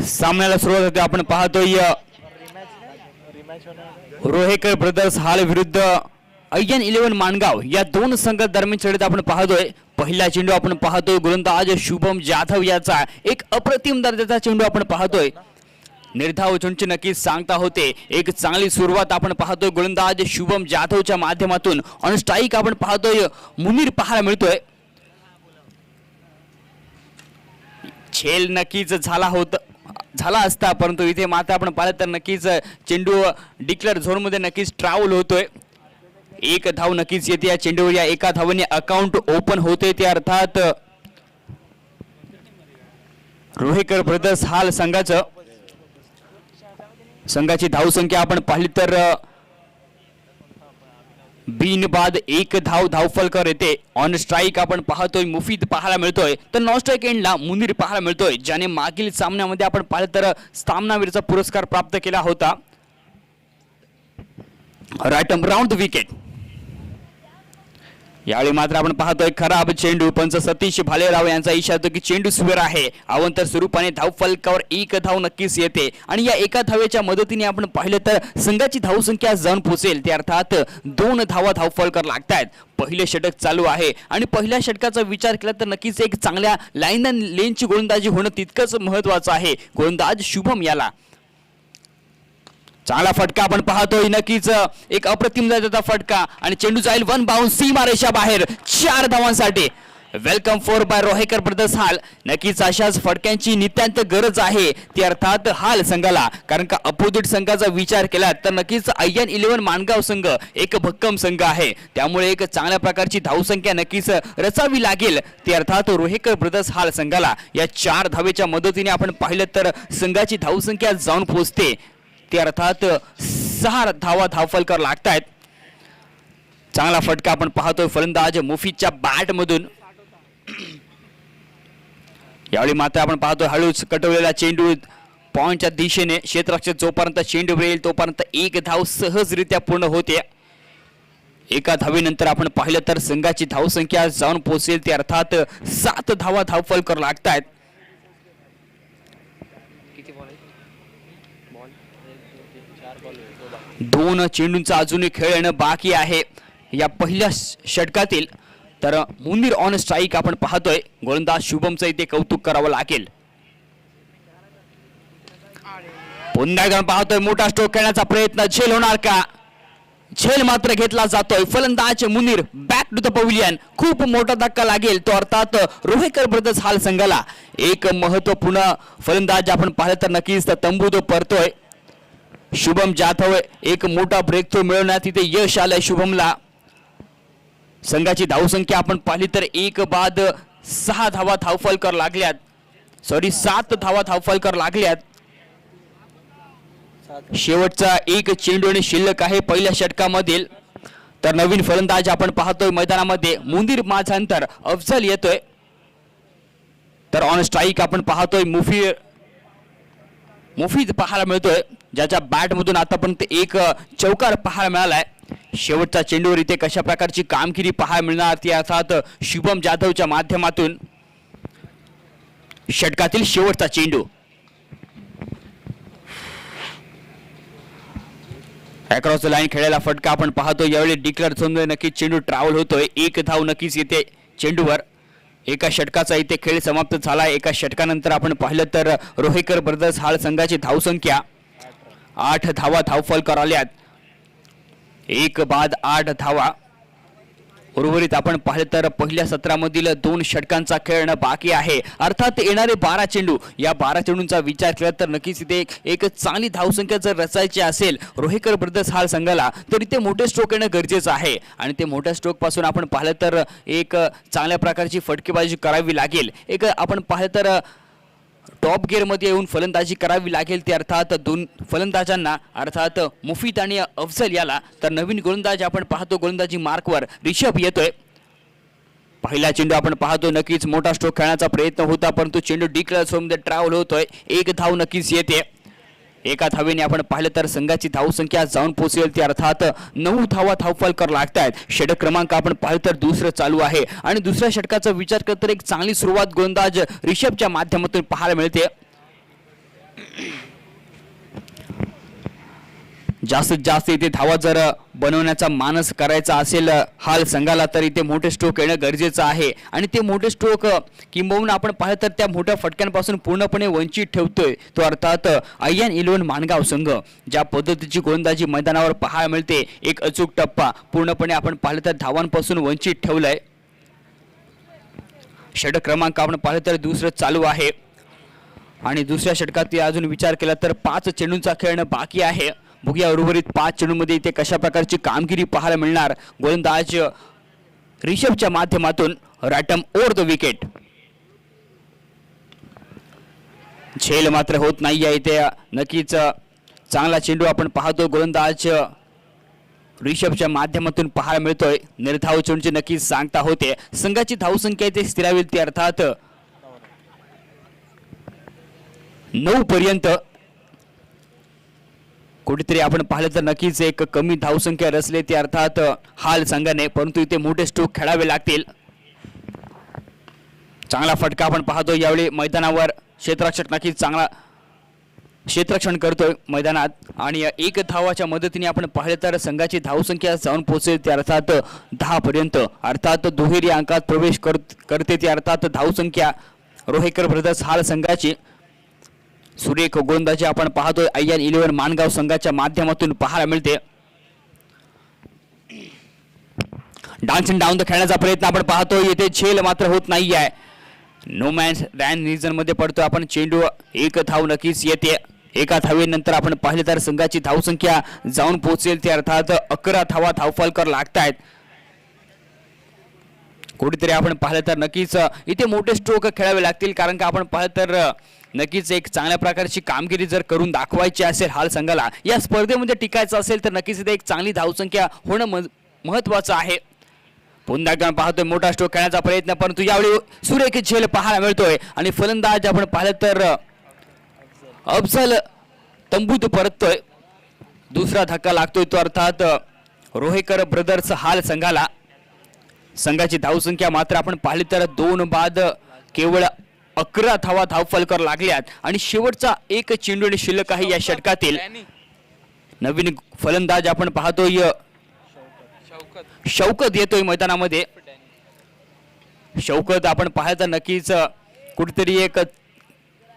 सामन्याला सुरुवात होते. आपण पाहतोय रोहेकर ब्रदर्स हाल विरुद्ध अय्यन 11 माणगाव या दोन संघ दरम्यान लढत आपण पाहतोय. पहिला चेंडू आपण पाहतोय गोलंदाज शुभम जाधव याचा एक अप्रतिम दर्जाचा चेंडू आपण पाहतोय. निर्धाव चेंडूची नक्कीच सांगता होते. एक चांगली सुरुवात आपण पाहतोय गोलंदाज शुभम जाधवच्या माध्यमातून. ऑन स्ट्राईक आपण पाहतोय मुनीर पाहायला मिळतोय. खेळ नक्कीच झाला असता, परंतु इथे मात्र आपण पाहिलं तर नक्कीच चेंडू डिक्लेअर झोन मध्ये नक्कीच ट्रॅव्हल होतोय. एक धाव नक्कीच येते या चेंडूवर. या एका धावाने अकाउंट ओपन होते ते अर्थात रोहेकर ब्रदर्स हाल संघाची धावसंख्या आपण पाहिली तर बिनबाद एक धावफलकर येते. ऑन स्ट्राईक आपण पाहतोय मुफीद पाहायला मिळतोय. तर नॉन स्ट्राईक एंडला मुनीर पाहायला मिळतोय, ज्याने मागील सामन्यामध्ये आपण पाहिलं तर सामनावीरचा पुरस्कार प्राप्त केला होता. Right round the wicket. यावेळी मात्र आपण पाहतोय खराब चेंडू. पंच सतीश भालेराव यांचा इशारा की चेंडू स्वीर आहे. अवंतर स्वरूपाने धावफलकावर एक धाव नक्कीच येते आणि या एका धावेच्या मदतीने आपण पाहिलं तर संघाची धावसंख्या जाऊन पोहोचेल. ते अर्थात 2 धावा धावफलकर लागतायत. पहिले षटक चालू आहे आणि पहिल्या षटकाचा विचार केला तर नक्कीच एक चांगल्या लाईन अँड लेनची गोलंदाजी होणं तितकंच महत्वाचं आहे. गोलंदाज शुभम याला चांगला फटका आपण पाहतोय. नक्कीच एक अप्रतिम दर्जाचा फटका आणि चेंडू जाईल वन बाउंस सीमारेषा बाहेर 4 धावांसाठी. वेलकम फॉर बाय रोहेकर ब्रदर्स हाल. नक्कीच अशाच फटक्यांची नितांत गरज आहे ती अर्थात हाल संघाला, कारण का अपोजिट संघाचा विचार केला तर नक्कीच अय्यन 11 माणगाव संघ एक भक्कम संघ आहे. त्यामुळे एक चांगल्या प्रकारची धावसंख्या नक्कीच रचावी लागेल ती अर्थात रोहेकर ब्रदर्स हाल संघाला. या 4 धावेच्या मदतीने आपण पाहिलं तर संघाची धावसंख्या जाऊन पोहोचते. ते अर्थात 6 धावा धावफलकर लागतायत. चांगला फटका आपण पाहतोय फलंदाज मुफीदच्या बॅट मधून. यावेळी मात्र आपण पाहतोय हळूच कटवलेला चेंडू पॉइंटच्या दिशेने. क्षेत्ररक्षक जोपर्यंत चेंडू येईल तोपर्यंत एक धाव सहजरित्या पूर्ण होते. एका धावेनंतर आपण पाहिलं तर संघाची धावसंख्या जाऊन पोहोचेल ते अर्थात 7 धावा धावफलकर लागतायत. दोन चेंडूंचा अजूनही खेळ येणं बाकी आहे या पहिल्या षटकातील. तर मुनीर ऑन स्ट्राईक आपण पाहतोय. गोलंदाज शुभमचं इथे कौतुक करावं लागेल. पुन्हा एकदा पाहतोय मोठा स्ट्रोक खेळण्याचा प्रयत्न. झेल होणार का? झेल मात्र घेतला जातोय. फलंदाज Munir back to the pavilion. खूप मोठा धक्का लागेल तो अर्थात रोहेकर ब्रदर्स हाल संघाला. एक महत्वपूर्ण फलंदाज आपण पाहिलं तर नक्कीच तंबूत परतोय. शुभम जाधव एक मोठा ब्रेक थ्रू मिळवण्यात इथे यश आलंय शुभमला. संघाची धावसंख्या आपण पाहिली तर 1 बाद 6 धावा धावफलकर लागल्यात. 7 धावा धावफलकर लागल्यात. शेवटचा एक चेंडू आणि शिल्लक आहे पहिल्या षटकामधील. तर नवीन फलंदाज आपण पाहतोय मैदानामध्ये मुनीर माझ्यानंतर अफजल येतोय. तर ऑन स्ट्राईक आपण पाहतोय मुफीद पाहायला मिळतोय, ज्याच्या बॅट मधून आतापर्यंत एक चौकार पाहायला मिळालाय. शेवटच्या चेंडूवर इथे कशा प्रकारची कामगिरी पाहायला मिळणार ती अर्थात शुभम जाधवच्या माध्यमातून. षटकातील शेवटचा चेंडू अक्रॉस द लाईन खेळायला फटका आपण पाहतोय. यावेळी डिक्लेअर झोन मध्ये नक्कीच चेंडू ट्रॅव्हल होतोय. एक धाव नक्कीच येते चेंडूवर. एका षटकाचा इथे खेळ समाप्त झाला. एका षटकानंतर आपण पाहिलं तर रोहेकर ब्रदर्स हाल संघाची धावसंख्या 8 धावा धावफलकर आल्यात. 1 बाद 8 धावा. उर्वरित आपण पाहिलं तर पहिल्या सत्रामधील 2 षटकांचा खेळणं बाकी आहे. अर्थात येणारे 12 चेंडू, या 12 चेंडूंचा विचार केला तर नक्कीच इथे एक चांगली धावसंख्या जर रचायची असेल रोहेकर ब्रदर्स हाल संघाला तर इथे मोठे स्ट्रोक येणं गरजेचं आहे. आणि ते मोठ्या स्ट्रोक पासून आपण पाहिलं तर एक चांगल्या प्रकारची फटकेबाजी करावी लागेल. एक आपण पाहिलं तर टॉप गिअरमध्ये येऊन फलंदाजी करावी लागेल. ते अर्थात 2 फलंदाजांना, अर्थात मुफीद आणि अफजल याला. तर नवीन गोलंदाज आपण पाहतो गोलंदाजी मार्कवर रिषभ येतोय. पहिला चेंडू आपण पाहतो नक्कीच मोठा स्ट्रोक खेळण्याचा प्रयत्न होता परंतु चेंडू डिक्लेअर झोनमध्ये ट्रॅव्हल होतोय. एक धाव नक्कीच येते. एका धावेने आपण पाहिलं तर संघाची धावसंख्या जाऊन पोहोचेल ती अर्थात 9 धावा धावफलक लागतायत. षटक क्रमांक आपण पाहिलं तर दुसरं चालू आहे आणि दुसऱ्या षटकाचा विचार करता एक चांगली सुरुवात गोलंदाज रिषभच्या माध्यमातून पाहायला मिळते. जास्तीत जास्त इथे धावा जर बनवण्याचा मानस करायचा असेल हाल संघाला तर इथे मोठे स्ट्रोक येणं गरजेचं आहे. आणि ते मोठे स्ट्रोक किंबहुना आपण पाहिलं तर त्या मोठ्या फटक्यांपासून पूर्णपणे वंचित ठेवतोय तो अर्थात IN11 माणगाव संघ. ज्या पद्धतीची गोलंदाजी मैदानावर पाहायला मिळते, एक अचूक टप्पा पूर्णपणे आपण पाहिलं तर धावांपासून वंचित ठेवलंय. षटक क्रमांक आपण पाहिलं तर दुसरं चालू आहे आणि दुसऱ्या षटकात अजून विचार केला तर 5 चेंडूंचा खेळणं बाकी आहे. बघूया उर्वरित 5 चेंडूंमध्ये इथे कशा प्रकारची कामगिरी पाहायला मिळणार गोलंदाज रिषभच्या माध्यमातून. रॅटम ओव्हर द विकेट. झेल मात्र होत नाहीये इथे. नक्कीच चांगला चेंडू आपण पाहतो गोलंदाज रिषभच्या माध्यमातून पाहायला मिळतोय. निर्धाव चेंडूची नक्कीच सांगता होते. संघाची धावसंख्या इथे स्थिरावेल ती अर्थात 9 पर्यंत. कुठेतरी आपण पाहिलं तर नक्कीच एक कमी धावसंख्या रचले ते अर्थात हाल संघाने परंतु इथे मोठे स्ट्रोक खेळावे लागतील. चांगला फटका आपण पाहतो यावेळी मैदानावर. क्षेत्ररक्षक नक्कीच चांगला क्षेत्ररक्षण करतोय मैदानात आणि 1 धावाच्या मदतीने आपण पाहिलं तर संघाची धावसंख्या जाऊन पोहोचेल ते अर्थात 10 पर्यंत. अर्थात दुहेरी अंकात प्रवेश करते ते अर्थात धावसंख्या रोहेकर ब्रदर्स हाल संघाची. सुरेख गोलंदाजी आपण पाहतोय IN11 माणगाव संघाच्या माध्यमातून पाहायला मिळते. डान्सिंग डाऊन द खेळण्याचा प्रयत्न आपण पाहतोय. येथे झेल मात्र होत नाही आहे. नो मॅन्स लँड रिजन मध्ये पडतोय आपण. चेंडू 1 धाव नक्कीच येते. एका धावेनंतर आपण पाहिले तर संघाची धावसंख्या जाऊन पोहोचेल ते अर्थात 11 धावा धावफलकर लागतायत. कुठेतरी आपण पाहिलं तर नक्कीच इथे मोठे स्ट्रोक खेळावे लागतील कारण का आपण पाहिलं तर नक्कीच एक चांगल्या प्रकारची कामगिरी जर करून दाखवायची असेल हाल संघाला, या स्पर्धेमध्ये टिकायचं असेल तर नक्कीच इथे एक चांगली धावसंख्या होणं महत्त्वाचं आहे. पुन्हा एकदा पाहतोय मोठा स्ट्रोक खेळण्याचा प्रयत्न परंतु यावेळी सुरेख झेल पाहायला मिळतोय आणि फलंदाज आपण पाहिलं तर अफजल तंबूत परततोय. दुसरा धक्का लागतोय तो अर्थात रोहेकर ब्रदर्स हाल संघाला. संघाची धावसंख्या मात्र आपण पाहिली तर 2 बाद केवळ 11 धावा धावफलकर लागल्यात आणि शेवटचा 1 चेंडू शिल्लक आहे या षटकातील. नवीन फलंदाज आपण पाहतोय शौकत येतोय मैदानामध्ये. शौकत आपण पाहता नक्कीच कुठेतरी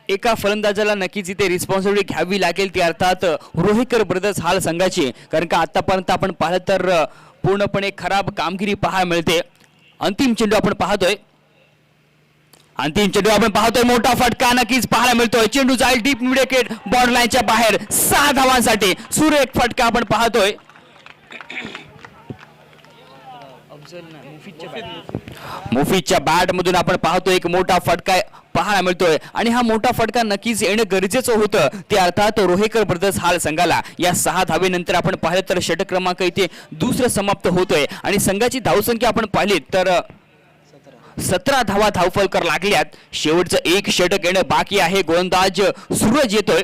एका फलंदाजाला नक्कीच इथे रिस्पॉन्सिबिलिटी घ्यावी लागेल ती अर्थात रोहेकर ब्रदर्स हाल संघाची कारण का आतापर्यंत आपण पाहिलं तर पूर्णपणे खराब कामगिरी पाहायला मिळते. अंतिम चेंडू आपण पाहतोय. अंतिम चेंडू आपण पाहतोय मोठा फटका नक्कीच पाहायला मिळतोय. चेंडू जाईल डीप मिड विकेट बॉर्डर लाईनच्या बाहेर 6 धावांसाठी सुरेख फटका आपण पाहतोय. मुफीदच्या बॅट मधून आपण पाहतोय एक मोठा फटका पाहायला मिळतोय आणि हा मोठा फटका नक्कीच येणं गरजेचं होतं ते अर्थात रोहेकर ब्रदर्स हाल संघाला. या 6 धावेनंतर आपण पाहिलं तर षटक क्रमांक इथे दुसरं समाप्त होतोय आणि संघाची धावसंख्या आपण पाहिली तर 17 धावा धावफलकर लागल्यात. शेवटचं 1 षटक येणं बाकी आहे. गोलंदाज सूरज येतोय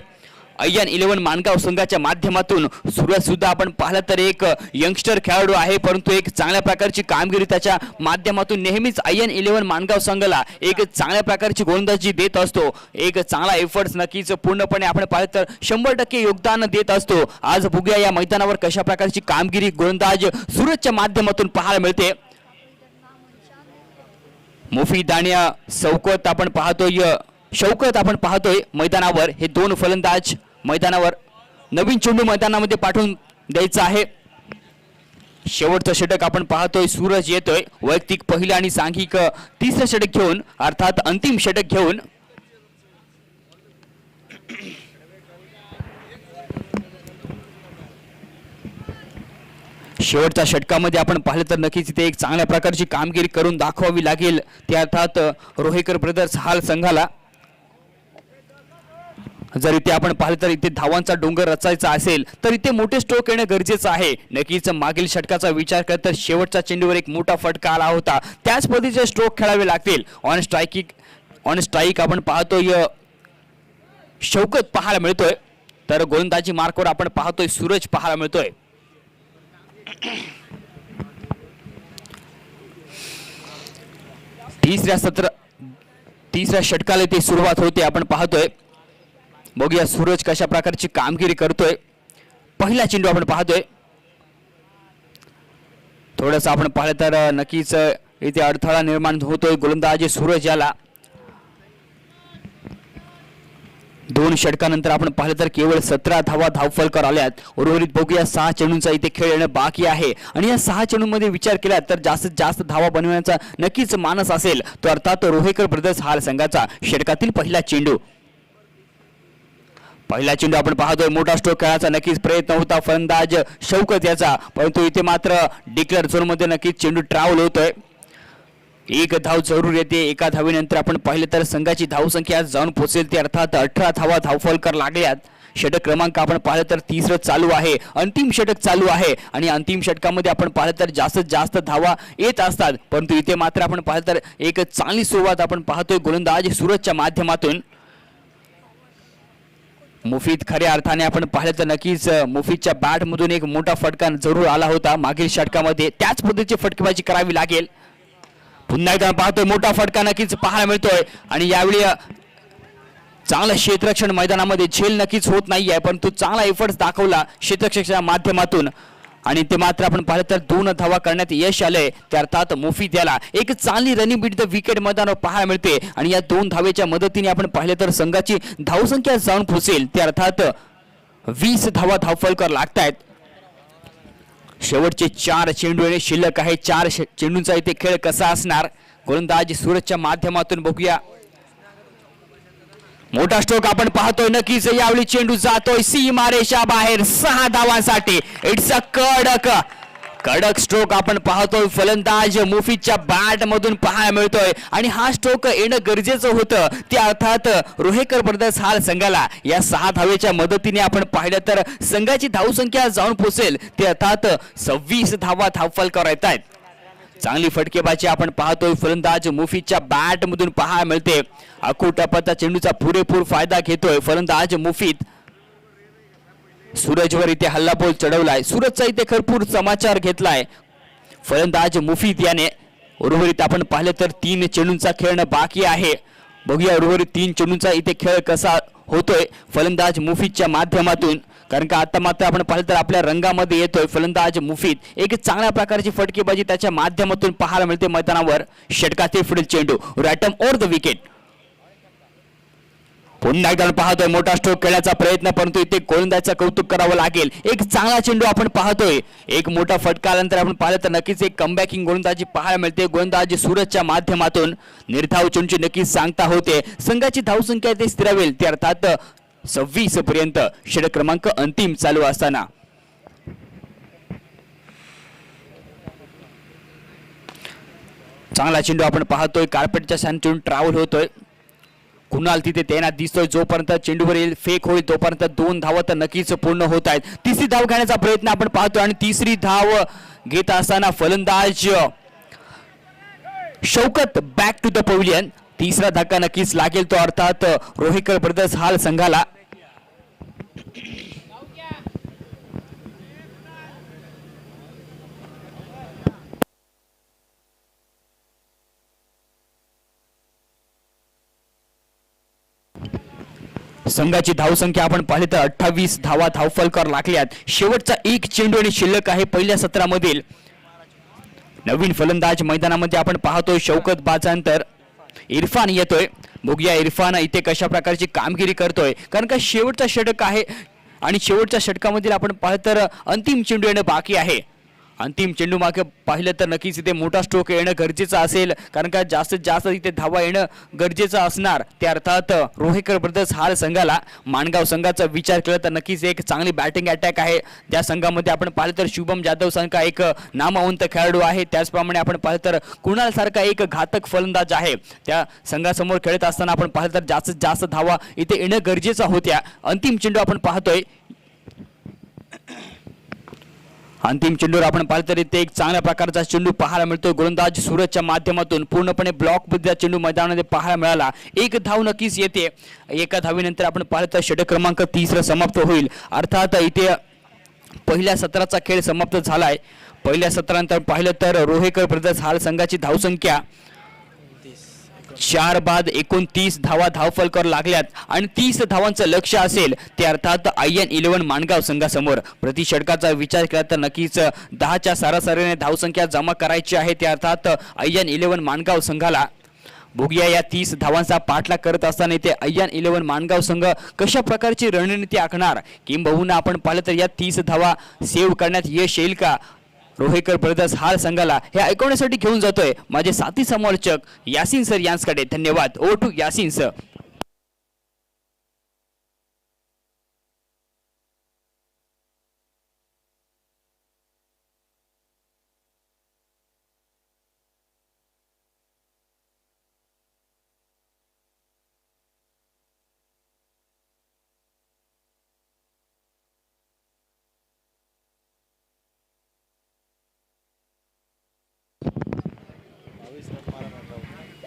IN11 माणगाव संघाच्या माध्यमातून. सूरज सुद्धा आपण पाहिलं तर एक यंगस्टर खेळाडू आहे परंतु एक चांगल्या प्रकारची कामगिरी त्याच्या माध्यमातून नेहमीच IN11 माणगाव संघाला एक चांगल्या प्रकारची गोलंदाजी देत असतो. एक चांगला एफर्ट्स नक्कीच पूर्णपणे आपण पाहिलं तर 100% योगदान देत असतो. आज बघूया या मैदानावर कशा प्रकारची कामगिरी गोलंदाज सूरजच्या माध्यमातून पाहायला मिळते. मुफीद आणि शौकत आपण पाहतोय मैदानावर. हे 2 फलंदाज मैदानावर. नवीन चेंडू मैदानामध्ये पाठवून द्यायचा आहे. शेवटचं षटक आपण पाहतोय, सूरज येतोय वैयक्तिक पहिलं आणि सांघिक तिसरं षटक घेऊन, अर्थात अंतिम षटक घेऊन. शेवटच्या षटकामध्ये आपण पाहिलं तर नक्कीच इथे एक चांगल्या प्रकारची कामगिरी करून दाखवावी लागेल, ते अर्थात रोहेकर ब्रदर्स हाल संघाला. जर इथे आपण पाहिलं तर इथे धावांचा डोंगर रचायचा असेल तर इथे मोठे स्ट्रोक येणं गरजेचं आहे. नक्कीच मागील षटकाचा विचार करत तर शेवटच्या चेंडूवर एक मोठा फटका आला होता, त्याच पद्धतीचे स्ट्रोक खेळावे लागतील. ऑन स्ट्राईक आपण पाहतोय शौकत पाहायला मिळतोय, तर गोलंदाजी मार्कवर आपण पाहतोय सूरज पाहायला मिळतोय. तिसऱ्या षटकाला ते सुरुवात होते, आपण पाहतोय. बघूया सूरज कशा प्रकारची कामगिरी करतोय. पहिला चेंडू आपण पाहतोय, थोडस आपण पाहिलं तर नक्कीच इथे अडथळा निर्माण होतोय गोलंदाज सूरज याला. 2 षटकानंतर आपण पाहिलं तर केवळ 17 धावा धावफलकर आल्यात. उर्वरित बघूया 6 चेंडूंचा इथे खेळ येणं बाकी आहे आणि या 6 चेंडूंमध्ये विचार केला तर जास्तीत जास्त धावा बनवण्याचा नक्कीच मानस असेल तो अर्थात रोहेकर ब्रदर्स हाल संघाचा. षटकातील पहिला चेंडू आपण पाहतोय, मोठा स्ट्रोक खेळायचा नक्कीच प्रयत्न होता फलंदाज शौकत याचा, परंतु इथे मात्र डिक्लेअर झोन मध्ये नक्कीच चेंडू ट्रॅव्हल होतोय. एक धाव जरूर येते. एका धावेनंतर आपण पाहिलं तर संघाची धावसंख्या जाऊन पोहोचेल ते अर्थात 18 धावा धावफलकर लागल्यात. षटक क्रमांक आपण पाहिलं तर तिसरं चालू आहे, अंतिम षटक चालू आहे आणि अंतिम षटकामध्ये आपण पाहिलं तर जास्तीत जास्त धावा येत असतात, परंतु इथे मात्र आपण पाहिलं तर एक चांगली सुरुवात आपण पाहतोय गोलंदाज सूरजच्या माध्यमातून. मुफीद खऱ्या अर्थाने आपण पाहिलं तर नक्कीच मुफीदच्या बॅट मधून एक मोठा फटका जरूर आला होता मागील षटकामध्ये, त्याच पद्धतीची फटकेबाजी करावी लागेल. पुन्हा एकदा पाहतोय मोठा फटका नक्कीच पाहायला मिळतोय आणि यावेळी चांगलं क्षेत्ररक्षण मैदानामध्ये झेल नक्कीच होत नाहीये, परंतु चांगला एफर्ट्स दाखवला क्षेत्ररक्षणाच्या माध्यमातून आणि ते मात्र आपण पाहिलं तर 2 धावा करण्यात यश आलंय. त्या अर्थात मुफीद याला एक चांगली रनिंग बीट द विकेट मैदानावर पाहायला मिळते आणि या 2 धावेच्या मदतीने आपण पाहिलं तर संघाची धावसंख्या जाऊन पोहोचेल ते अर्थात 20 धावा धावफलकर लागतायत. शेवटचे 4 चेंडू येणे शिल्लक आहे. 4 चेंडूंचा इथे खेळ कसा असणार गोलंदाज सूरजच्या माध्यमातून बघूया. मोठा स्ट्रोक आपण पाहतोय, नक्कीच यावेळी चेंडू जातोय सीमारेषा बाहेर 6 धावांसाठी. इट्स अ कडक स्ट्रोक आपण पाहतोय फलंदाज मुफीदच्या बॅट मधून पाहायला मिळतोय आणि हा स्ट्रोक येणं गरजेचं होतं ते अर्थात रोहेकर ब्रदर्स हाल संघाला. या 6 धावेच्या मदतीने आपण पाहिलं तर संघाची धावसंख्या जाऊन पोहोचेल ते अर्थात 26 धावा धावफलकर येत आहेत. चांगली फटकेबाजी आपण पाहतोय फलंदाज मुफीदच्या बॅट मधून पाहायला मिळते. अकुटपता चेंडूचा पुरेपूर फायदा घेतोय फलंदाज मुफीद. सूरजवर इथे हल्लाबोल चढवलाय, सूरजचा इथे भरपूर समाचार घेतलाय फलंदाज मुफीद याने. उर्वरित आपण पाहिलं तर 3 चेंडूंचा खेळणं बाकी आहे. बघूया उर्वरित 3 चेंडूंचा इथे खेळ कसा होतोय फलंदाज मुफीदच्या माध्यमातून, कारण का आता मात्र आपण पाहिलं तर आपल्या रंगामध्ये येतोय फलंदाज मुफीद. एक चांगल्या प्रकारची फटकेबाजी त्याच्या माध्यमातून पाहायला मिळते मैदानावर. षटकातील पुढील चेंडू रॅटम ओव्हर द विकेट. पुन्हा एकदा पाहतोय मोठा स्ट्रोक खेळण्याचा प्रयत्न, परंतु इथे गोलंदाजाचं कौतुक करावं लागेल. एक चांगला चेंडू आपण पाहतोय, एक मोठा फटका आल्यानंतर आपण पाहिलं तर नक्कीच एक कमबॅकिंग गोलंदाजी पाहायला मिळते गोलंदाज सूरजच्या माध्यमातून. निर्धाव चेंडूची नक्कीच सांगता होते. संघाची धावसंख्या ते स्थिरावेल ते अर्थात 26 पर्यंत. षटक क्रमांक अंतिम चालू असताना चांगला चेंडू आपण पाहतोय, कार्पेटच्या शांतून ट्रॅव्हल होतोय. कुणाल तिथे तैनात दिसतोय. जोपर्यंत चेंडूवर फेक होईल तोपर्यंत 2 धावा तर नक्कीच पूर्ण होत आहेत. 3री धाव घेण्याचा प्रयत्न आपण पाहतोय आणि 3री धाव घेत असताना फलंदाज Shaukat back to the pavilion. 3रा धक्का नक्कीच लागेल तो अर्थात रोहेकर ब्रदर्स हाल संघाला. संघाची धावसंख्या आपण पाहिली तर 28 धावा धावफलकर लागल्यात. शेवटचा 1 चेंडू आणि शिल्लक आहे पहिल्या सत्रामधील. नवीन फलंदाज मैदानामध्ये आपण पाहतोय शौकत बाजांतर इरफान येतोय. बघूया इरफान इथे कशा प्रकारची कामगिरी करतोय, कारण का शेवटचा षटक आहे आणि शेवटच्या षटकामधील आपण पाहिलं तर अंतिम चेंडू येणं बाकी आहे. अंतिम चेंडू मागे पाहिलं तर नक्कीच इथे मोठा स्ट्रोक येणं गरजेचं असेल, कारण का जास्तीत जास्त इथे धावा येणं गरजेचं असणार. त्या अर्थात रोहेकर ब्रदर्स हाल संघाला माणगाव संघाचा विचार केला तर नक्कीच एक चांगली बॅटिंग अटॅक आहे. त्या संघामध्ये आपण पाहिलं तर शुभम जाधव सारखा एक नामवंत खेळाडू आहे, त्याचप्रमाणे आपण पाहिलं तर कुणाल सारखा एक घातक फलंदाज आहे. त्या संघासमोर खेळत असताना आपण पाहिलं तर जास्तीत जास्त धावा इथे येणं गरजेचं होत्या. अंतिम चेंडू आपण पाहतोय, अंतिम चेंडूवर आपण पाहिलं तर इथे एक चांगल्या प्रकारचा चेंडू पाहायला मिळतो. गोलंदाज सूरजच्या माध्यमातून पूर्णपणे ब्लॉक बुद्ध्या चेंडू मैदानामध्ये पाहायला मिळाला. एक धाव नक्कीच येते. एका धावीनंतर आपण पाहिलं तर षटक क्रमांक 30 समाप्त होईल. अर्थात इथे पहिल्या सत्राचा खेळ समाप्त झालाय. पहिल्या सत्रानंतर पाहिलं तर रोहेकर ब्रदर्स हाल संघाची धावसंख्या 4 बाद 29 धावा धावफलकावर लागल्यात आणि 30 धावांचं लक्ष्य असेल ते अर्थात IN11 माणगाव संघासमोर. प्रति षटकाचा विचार केला तर नक्कीच 10च्या सरासरीने धावसंख्या जमा करायची आहे. त्या अर्थात IN11 माणगाव संघाला भोगिया या 30 धावांचा पाठलाग करत असताना इथे IN11 माणगाव संघ कशा प्रकारची रणनीती आखणार, किंबहुना आपण पाहिलं तर या 30 धावा सेव्ह करण्यात यश येईल का रोहेकर ब्रदर्स हाल संघाला, हे ऐकवण्यासाठी घेऊन जातोय माझे साथी समालोचक यासीन सर यांच्याकडे. धन्यवाद. Over to Yasin sir.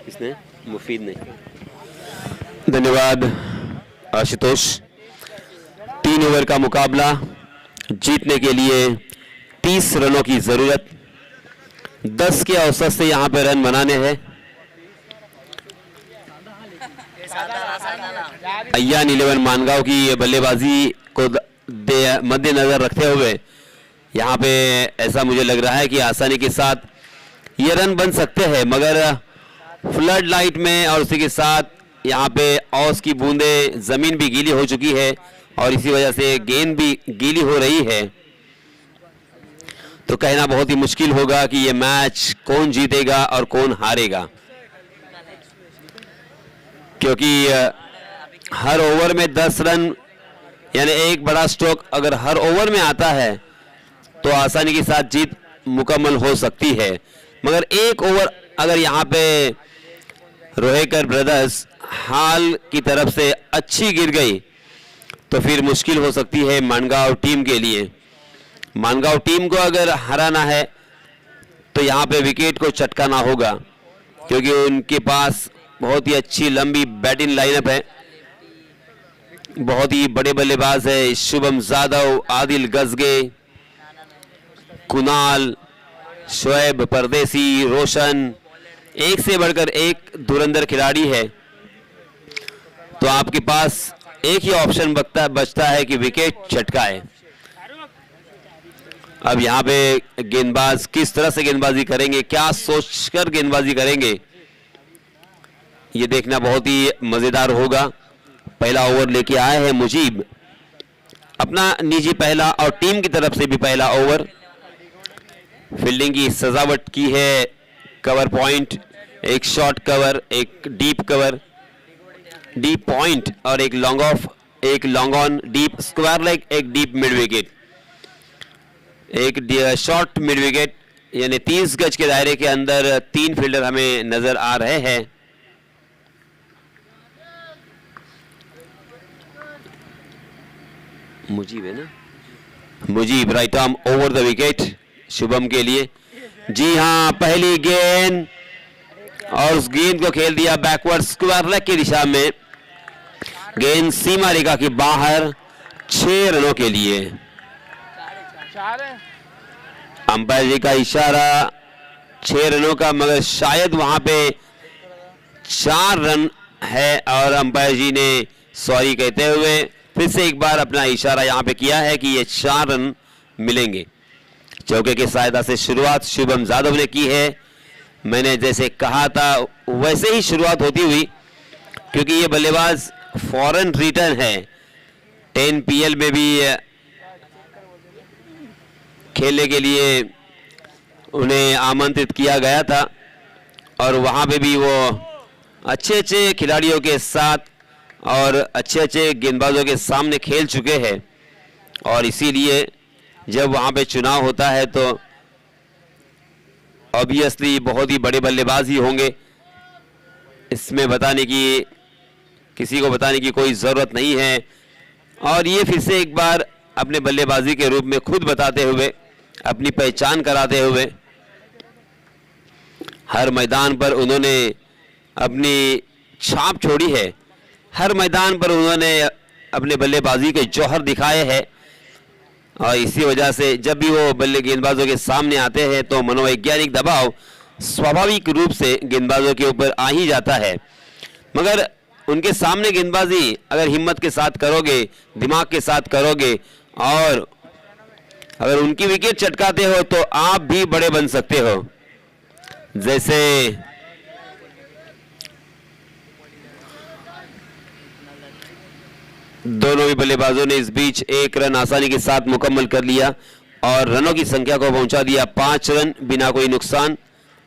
इसने मुफीद ने. धन्यवाद आशुतोष. 3 ओवर का मुकाबला, जीतने के लिए 30 रनों की जरूरत, 10 के औसत से यहां पे रन बनाने हैं. IN11 मानगांव की बल्लेबाजी को मद्देनजर रखते हुए यहां पे ऐसा मुझे लग रहा है कि आसानी के साथ ये रन बन सकते हैं, मगर फ्लड लाइट में और उसी के साथ यहाँ पे औस की बूंदें, ज़मीन भी गीली हो चुकी है और इसी वजह से गेंद भी गीली हो रही है. तो कहना बहुत ही मुश्किल होगा कि ये मैच कौन जीतेगा और कौन हारेगा, क्योंकि हर ओवर में 10 रन यानी एक बड़ा स्ट्रोक अगर हर ओवर में आता है तो आसानी के साथ जीत मुकम्मल हो सकती है. मगर एक ओवर अगर यहाँ पे रोहेकर ब्रदर्स हाल की तरफ से अच्छी गिर गई तो फिर मुश्किल हो सकती है मानगांव टीम के लिए. मानगांव टीम को अगर हराना है तो यहाँ पे विकेट को चटकाना होगा, क्योंकि उनके पास बहुत ही अच्छी लंबी बैटिंग लाइनअप है. बहुत ही बड़े बल्लेबाज है. शुभम जाधव, आदिल गजगे, कुणाल, शोएब परदेसी, रोशन, एक से बढ़कर एक धुरंधर खिलाड़ी है. तो आपके पास एक ही ऑप्शन बचता है कि विकेट छटकाए. अब यहाँ पे गेंदबाज किस तरह से गेंदबाजी करेंगे, क्या सोचकर गेंदबाजी करेंगे, ये देखना बहुत ही मजेदार होगा. पहला ओवर लेके आए हैं मुजीब, अपना निजी पहला और टीम की तरफ से भी पहला ओवर. फील्डिंग की सजावट की है, कवर पॉइंट, एक शॉर्ट कवर, एक डीप कवर, डीप पॉइंट और एक लॉन्ग ऑफ, एक long on, deep square leg, एक डीप मिड विकेट, एक शॉर्ट मिड विकेट. यानी 30 गज के दायरे के अंदर 3 फील्डर हमें नजर आ रहे हैं. मुजीब है ना, Mujeeb right arm over the wicket Shubham के लिए. जी हां, पहली गेंद और उस गेंद को खेल दिया बैकवर्ड स्क्वायर लेग की दिशा में. गेंद सीमा रेखा के बाहर 6 रनों के लिए. अंपायर जी का इशारा 6 रनों का, मगर शायद वहां पे 4 रन है और अंपायर जी ने सॉरी कहते हुए फिर से एक बार अपना इशारा यहां पे किया है कि ये 4 रन मिलेंगे. चौके की सहायता से शुरुआत शुभम जाधव ने की है. मैंने जैसे कहा था वैसे ही शुरुआत होती हुई, क्योंकि ये बल्लेबाज फॉरेन रिटर्न है. 10 PL में भी खेलने के लिए उन्हें आमंत्रित किया गया था और वहाँ पे भी वो अच्छे अच्छे खिलाड़ियों के साथ और अच्छे अच्छे गेंदबाजों के सामने खेल चुके हैं। और इसीलिए जब वहाँ पे चुनाव होता है तो ऑब्वियसली बहुत ही बड़े बल्लेबाज ही होंगे, इसमें किसी को बताने की कोई ज़रूरत नहीं है। और ये फिर से एक बार अपने बल्लेबाजी के रूप में खुद बताते हुए, अपनी पहचान कराते हुए, हर मैदान पर उन्होंने अपनी छाप छोड़ी है। हर मैदान पर उन्होंने अपने बल्लेबाजी के जौहर दिखाए हैं और इसी वजह से जब भी वो बल्ले गेंदबाजों के सामने आते हैं तो मनोवैज्ञानिक दबाव स्वाभाविक रूप से गेंदबाजों के ऊपर आ ही जाता है। मगर उनके सामने गेंदबाजी अगर हिम्मत के साथ करोगे, दिमाग के साथ करोगे और अगर उनकी विकेट चटकाते हो तो आप भी बड़े बन सकते हो। जैसे दोनों ही बल्लेबाजों ने इस बीच एक रन आसानी के साथ मुकम्मल कर लिया और रनों की संख्या को पहुंचा दिया 5 रन बिना कोई नुकसान।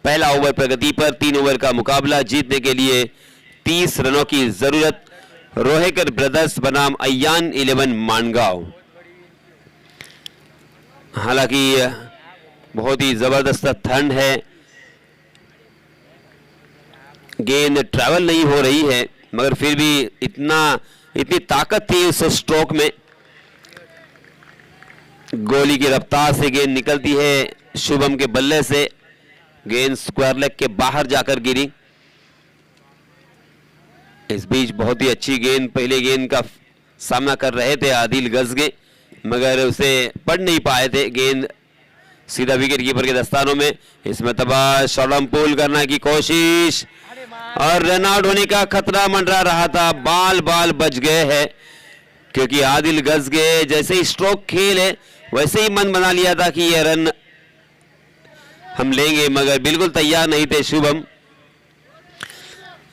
पहला ओवर प्रगति पर, 3 ओवर का मुकाबला जीतने के लिए 30 रनों की जरूरत। रोहेकर ब्रदर्स बनाम अयान 11 मानगांव। हालांकि बहुत ही जबरदस्त ठंड है, गेंद ट्रैवल नहीं हो रही है, मगर फिर भी इतनी ताकत थी उस स्ट्रोक में। गोली की रफ्तार से गेंद निकलती है शुभम के बल्ले से, गेंद स्क्वायर लेग के बाहर जाकर गिरी। इस बीच बहुत ही अच्छी गेंद, पहले गेंद का सामना कर रहे थे आदिल गजगे, मगर उसे पढ़ नहीं पाए थे। गेंद सीधा विकेट कीपर के दस्तानों में। इसमें तबा शॉर्ट पुल करने की कोशिश और रन आउट होने का खतरा मंडरा रहा था। बाल बच गए हैं क्योंकि आदिल गजगे जैसे ही स्ट्रोक खेले वैसे ही मन बना लिया था कि ये रन हम लेंगे, मगर बिल्कुल तैयार नहीं थे शुभम।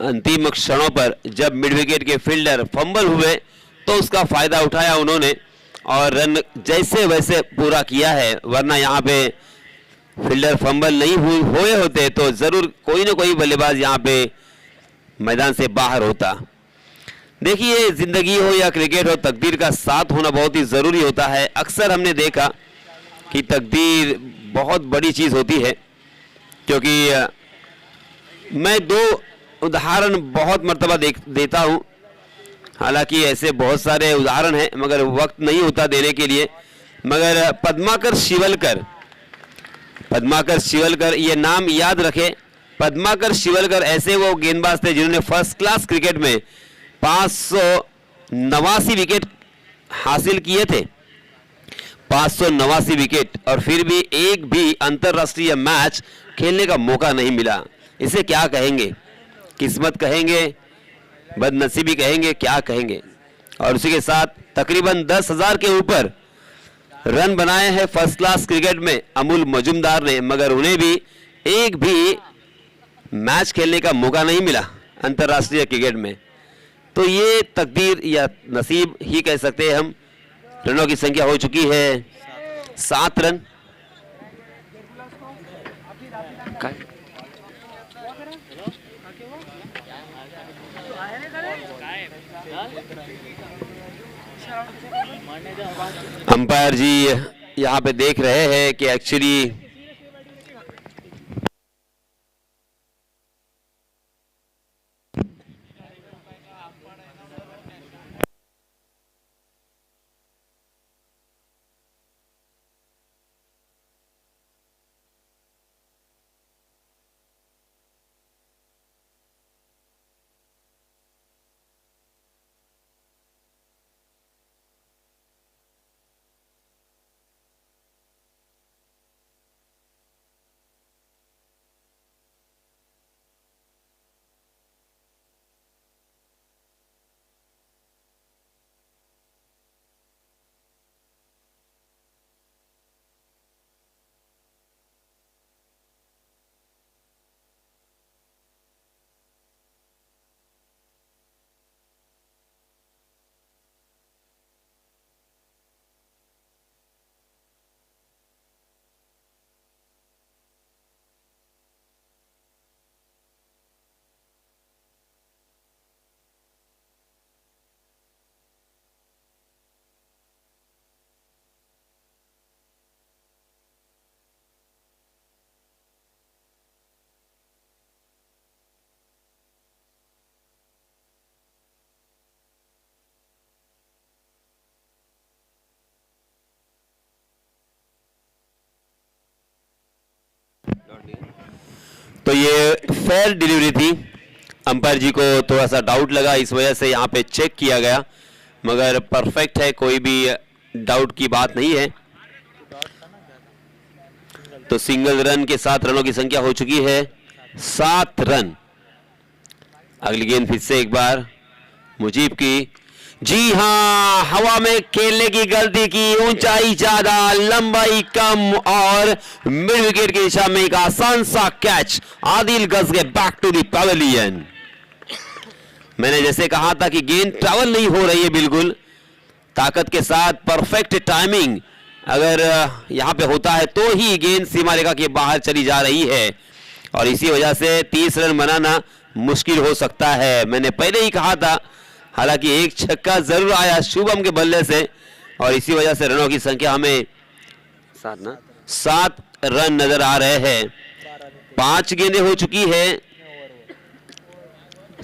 अंतिम क्षणों पर जब मिड विकेट के फील्डर फंबल हुए तो उसका फायदा उठाया उन्होंने और रन जैसे वैसे पूरा किया है, वरना यहाँ पे फील्डर फंबल नहीं हुए होते तो जरूर कोई ना कोई बल्लेबाज यहाँ पे मैदान से बाहर होता। देखिए, जिंदगी हो या क्रिकेट हो, तकदीर का साथ होना बहुत ही जरूरी होता है। अक्सर हमने देखा कि तकदीर बहुत बड़ी चीज होती है, क्योंकि मैं 2 उदाहरण बहुत मर्तबा देता हूं। हालांकि ऐसे बहुत सारे उदाहरण हैं मगर वक्त नहीं होता देने के लिए। मगर पद्माकर शिवलकर ये नाम याद रखें। पद्माकर शिवलकर ऐसे वो गेंदबाज थे जिन्होंने फर्स्ट क्लास क्रिकेट में 589 विकेट हासिल किए थे, 589 विकेट, और फिर भी एक भी अंतरराष्ट्रीय मैच खेलने का मौका नहीं मिला। इसे क्या कहेंगे? किस्मत कहेंगे, बदनसीबी कहेंगे, क्या कहेंगे? और उसी के साथ तकरीबन 10,000 के ऊपर रन बनाए हैं फर्स्ट क्लास क्रिकेट में अमूल मजुमदार ने, मगर उन्हें भी एक भी मैच खेलने का मौका नहीं मिला अंतरराष्ट्रीय क्रिकेट में। तो ये तकदीर या नसीब ही कह सकते हैं हम। रनों की संख्या हो चुकी है 7 रन। अंपायर जी यहाँ पे देख रहे हैं कि एक्चुअली तो ये फेयर डिलीवरी थी। अंपायर जी को थोड़ा सा डाउट लगा, इस वजह से यहाँ पे चेक किया गया, मगर परफेक्ट है, कोई भी डाउट की बात नहीं है। तो सिंगल रन के साथ रनों की संख्या हो चुकी है 7 रन। अगली गेंद फिर से एक बार मुजीब की, जी हां, हवा में खेलने की गलती की, ऊंचाई ज्यादा लंबाई कम और मिड विकेट की दिशा में एक आसान सा कैच। आदिल गज के बैक टू द पवेलियन। मैंने जैसे कहा था कि गेंद ट्रैवल नहीं हो रही है, बिल्कुल ताकत के साथ परफेक्ट टाइमिंग अगर यहां पे होता है तो ही गेंद सीमा रेखा के बाहर चली जा रही है, और इसी वजह से 30 रन बनाना मुश्किल हो सकता है। मैंने पहले ही कहा था, हालांकि एक छक्का जरूर आया शुभम के बल्ले से, और इसी वजह से रनों की संख्या हमें 7 रन नजर आ रहे हैं। 5 गेंदें हो चुकी है,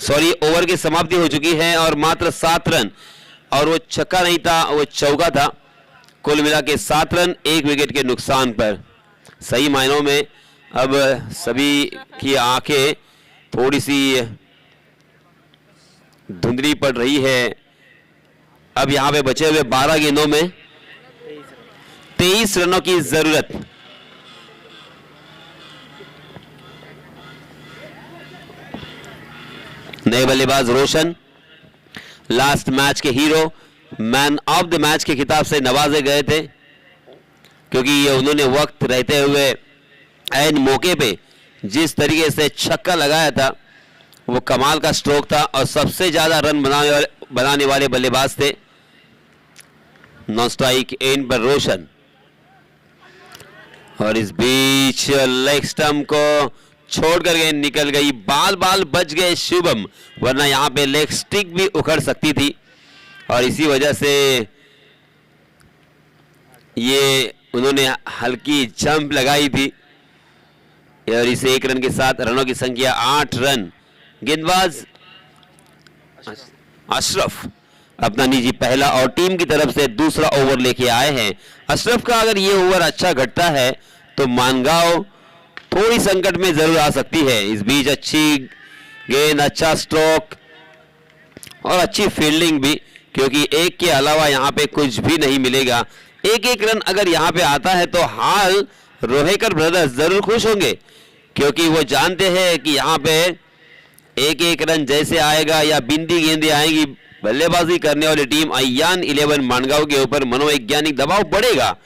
सॉरी ओवर की समाप्ति हो चुकी है और मात्र 7 रन, और वो छक्का नहीं था, वो चौका था। कुल मिला के 7 रन 1 विकेट के नुकसान पर। सही मायनों में अब सभी की आंखें थोड़ी सी धुंधली पड़ रही है। अब यहां पे बचे हुए 12 गेंदों में 23 रनों की जरूरत। नए बल्लेबाज रोशन लास्ट मैच के hero, man of the match के खिताब से नवाजे गए थे, क्योंकि ये उन्होंने वक्त रहते हुए ऐन मौके पे जिस तरीके से छक्का लगाया था वो कमाल का स्ट्रोक था, और सबसे ज्यादा रन बनाने वाले बल्लेबाज थे। नॉन स्ट्राइक एंड पर रोशन, और इस बीच लेग स्टंप को छोड़ करके निकल गई, बाल बाल बच गए शुभम, वरना यहां पे लेग स्टिक भी उखड़ सकती थी, और इसी वजह से ये उन्होंने हल्की जंप लगाई थी, और इस 1 रन के साथ रनों की संख्या 8 रन। गेंदबाज अशरफ अपना निजी पहला और टीम की तरफ से दूसरा ओवर लेके आए हैं। अशरफ का अगर ये ओवर अच्छा घटता है तो मानगांव थोड़ी संकट में जरूर आ सकती है। इस बीच अच्छी गेंद, अच्छा स्ट्रोक और अच्छी फील्डिंग भी, क्योंकि एक के अलावा यहां पे कुछ भी नहीं मिलेगा। 1-1 रन अगर यहां पे आता है तो हाल रोहेकर ब्रदर्स जरूर खुश होंगे, क्योंकि वो जानते हैं कि यहां पे 1-1 रन जैसे आएगा या बिंदी गेंदें आएंगी, बल्लेबाजी करने वाली टीम अय्यान 11 मानगांव के ऊपर मनोवैज्ञानिक दबाव बढ़ेगा,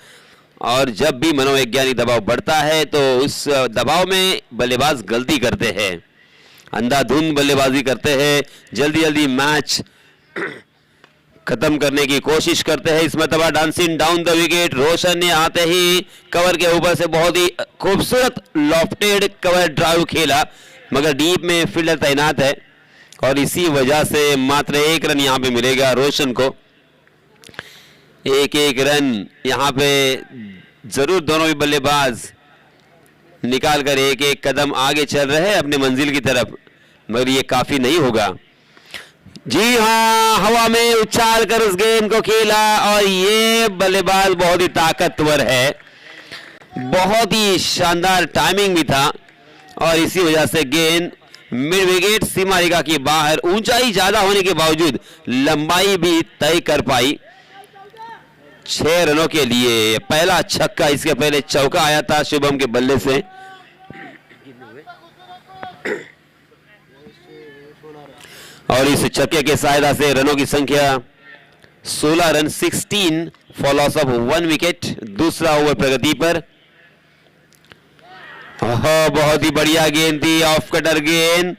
और जब भी मनोवैज्ञानिक दबाव बढ़ता है तो उस दबाव में बल्लेबाज गलती करते हैं, अंधाधुंध बल्लेबाजी करते हैं, जल्दी जल्दी मैच खत्म करने की कोशिश करते हैं। इस मरतबा dancing down the wicket, Roshan ने आते ही कवर के ऊपर से बहुत ही खूबसूरत लॉफ्टेड कवर ड्राइव खेला, मगर डीप में फील्डर तैनात है, और इसी वजह से मात्र 1 रन यहां पे मिलेगा रोशन को। 1-1 रन यहां पे जरूर दोनों भी बल्लेबाज निकाल कर 1-1 कदम आगे चल रहे हैं अपनी मंजिल की तरफ, मगर ये काफी नहीं होगा। जी हां, हवा में उछाल कर उस गेंद को खेला, और ये बल्लेबाज बहुत ही ताकतवर है, बहुत ही शानदार टाइमिंग भी था, और इसी वजह से गेंद मिड विकेट सीमा रेखा के बाहर, ऊंचाई ज्यादा होने के बावजूद लंबाई भी तय कर पाई। 6 रनों के लिए पहला छक्का, इसके पहले चौका आया था शुभम के बल्ले से। और इस छक्के के सहायता से रनों की संख्या 16 run 16 for loss of 1 wicket. दूसरा ओवर प्रगति पर। बहुत ही बढ़िया गेंद थी, ऑफ कटर गेंद,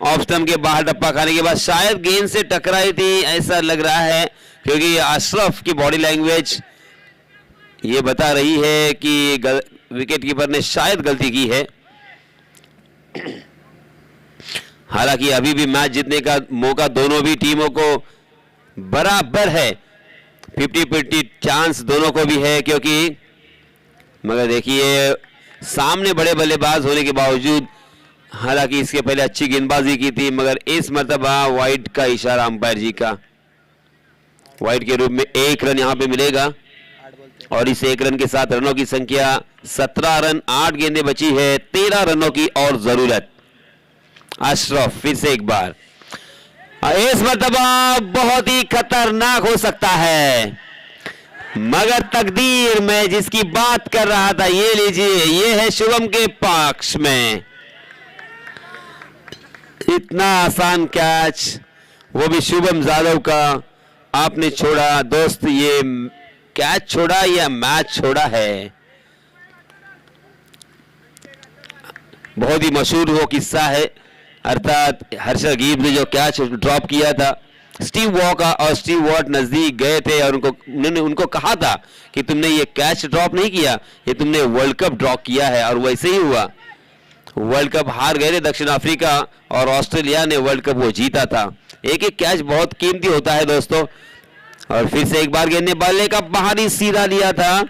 ऑफ स्टंप के बाहर टप्पा खाने के बाद शायद गेंद से टकराई थी, ऐसा लग रहा है, क्योंकि अशरफ की बॉडी लैंग्वेज ये बता रही है कि विकेट कीपर ने शायद गलती की है। हालांकि अभी भी मैच जीतने का मौका दोनों भी टीमों को बराबर है, 50-50 चांस दोनों को भी है, क्योंकि मगर देखिए सामने बड़े बल्लेबाज होने के बावजूद, हालांकि इसके पहले अच्छी गेंदबाजी की थी, मगर इस मर्तबा वाइड का इशारा अंपायर जी का, वाइड के रूप में 1 रन यहां पे मिलेगा। और इस 1 रन के साथ रनों की संख्या 17 रन, 8 गेंदें बची है, 13 रनों की और जरूरत। अशरफ फिर से एक बार, इस मर्तबा बहुत ही खतरनाक हो सकता है, मगर तकदीर में जिसकी बात कर रहा था, ये लीजिए, ये है शुभम के पक्ष में। इतना आसान कैच, वो भी शुभम यादव का, आपने छोड़ा दोस्त। ये कैच छोड़ा या मैच छोड़ा है? बहुत ही मशहूर वो किस्सा है, अर्थात हर्षद गिब्स ने जो कैच ड्रॉप किया था, स्टीव वॉ का, और स्टीव वॉट नजदीक गए थे और उन्होंने उनको कहा था कि तुमने ये कैच ड्रॉप नहीं किया, ये तुमने वर्ल्ड कप ड्रॉप किया है। और वैसे ही हुआ, वर्ल्ड कप हार गए थे दक्षिण अफ्रीका और ऑस्ट्रेलिया ने वर्ल्ड कप वो जीता था। एक एक कैच बहुत कीमती होता है दोस्तों। और फिर से एक बार गेंद ने बल्ले का बाहरी सीधा लिया था,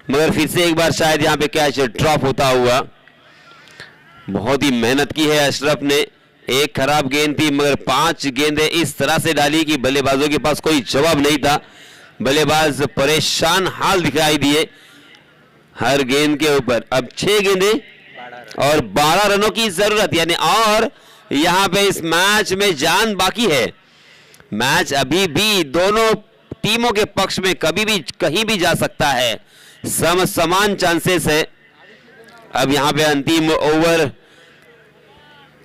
मगर फिर से एक बार शायद यहां पे कैच ड्रॉप होता हुआ। बहुत ही मेहनत की है अशरफ ने, एक खराब गेंद थी मगर 5 गेंदें इस तरह से डाली कि बल्लेबाजों के पास कोई जवाब नहीं था। बल्लेबाज परेशान हाल दिखाई दिए हर गेंद के ऊपर। अब 6 गेंदें और 12 रनों की जरूरत, यानी और यहां पे इस मैच में जान बाकी है। मैच अभी भी दोनों टीमों के पक्ष में कभी भी कहीं भी जा सकता है, समान चांसेस है। अब यहां पे अंतिम ओवर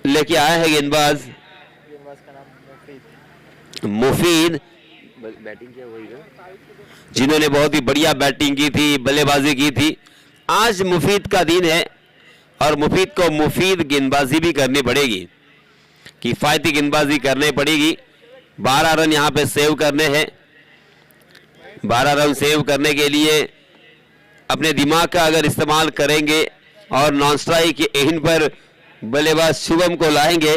लेके आया है गेंदबाज का नाम मुफीद, बैटिंग किया वही ना, जिन्होंने बहुत ही बढ़िया बैटिंग की थी, बल्लेबाजी की थी। आज मुफीद का दिन है और मुफीद को मुफीद गेंदबाजी भी करनी पड़ेगी, किफायती गेंदबाजी करनी पड़ेगी। 12 रन यहां पे सेव करने हैं। 12 रन सेव करने के लिए अपने दिमाग का अगर इस्तेमाल करेंगे और नॉन स्ट्राइक के एंड पर बल्लेबाज शुभम को लाएंगे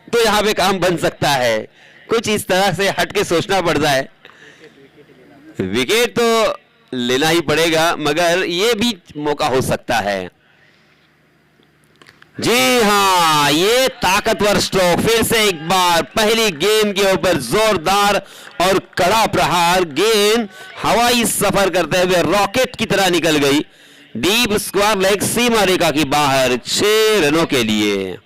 तो यहां पे काम बन सकता है। कुछ इस तरह से हट के सोचना पड़ता है। विकेट तो लेना ही पड़ेगा, मगर ये भी मौका हो सकता है। जी हां, ये ताकतवर स्ट्रोक, फिर से एक बार पहली गेंद के ऊपर जोरदार और कड़ा प्रहार। गेंद हवाई सफर करते हुए रॉकेट की तरह निकल गई डीप स्क्वायर लेग सीमा रेखा की बाहर, 6 रनों के लिए।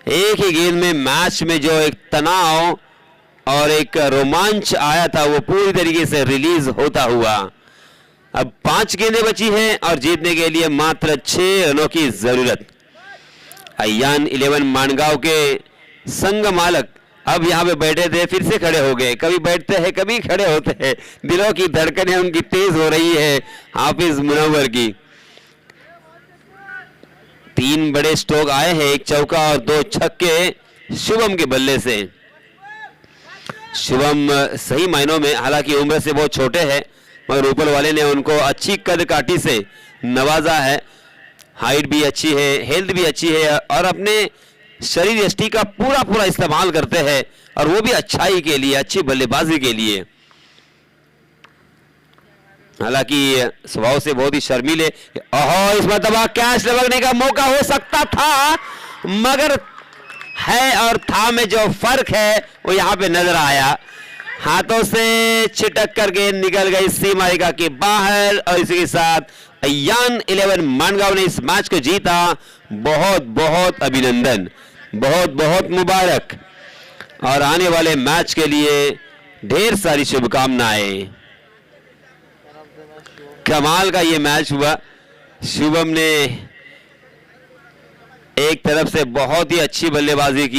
एक ही गेंद में मैच में जो एक तनाव और एक रोमांच आया था वो पूरी तरीके से रिलीज होता हुआ। अब 5 गेंदें बची हैं और जीतने के लिए मात्र 6 रनों की जरूरत। अयान 11 मानगांव के संग मालक अब यहां पे बैठे थे, फिर से खड़े हो गए। कभी बैठते हैं, कभी खड़े होते हैं। दिलों की धड़कनें उनकी तेज हो रही है हाफिज मुनव्वर की। 3 बड़े स्ट्रोक आए हैं, 1 चौका और 2 छक्के शुभम के बल्ले से। शुभम सही मायनों में, हालांकि उम्र से बहुत छोटे हैं, मगर ऊपर वाले ने उनको अच्छी कद काठी से नवाजा है। हाइट भी अच्छी है, हेल्थ भी अच्छी है और अपने शरीर यष्टि का पूरा इस्तेमाल करते हैं, और वो भी अच्छाई के लिए, अच्छी बल्लेबाजी के लिए। हालांकि स्वभाव से बहुत ही शर्मीले। ओहो, इस मरतबा कैच लगने का मौका हो सकता था, मगर है और था में जो फर्क है वो यहां पे नजर आया। हाथों से छिटक कर गेंद निकल गई सीमा रेखा के बाहर, और इसी के साथ अयान 11 मानगांव ने इस मैच को जीता। बहुत बहुत अभिनंदन, बहुत बहुत मुबारक, और आने वाले मैच के लिए ढेर सारी शुभकामनाएं। कमाल का ये मैच हुआ। शुभम ने एक तरफ से बहुत ही अच्छी बल्लेबाजी की।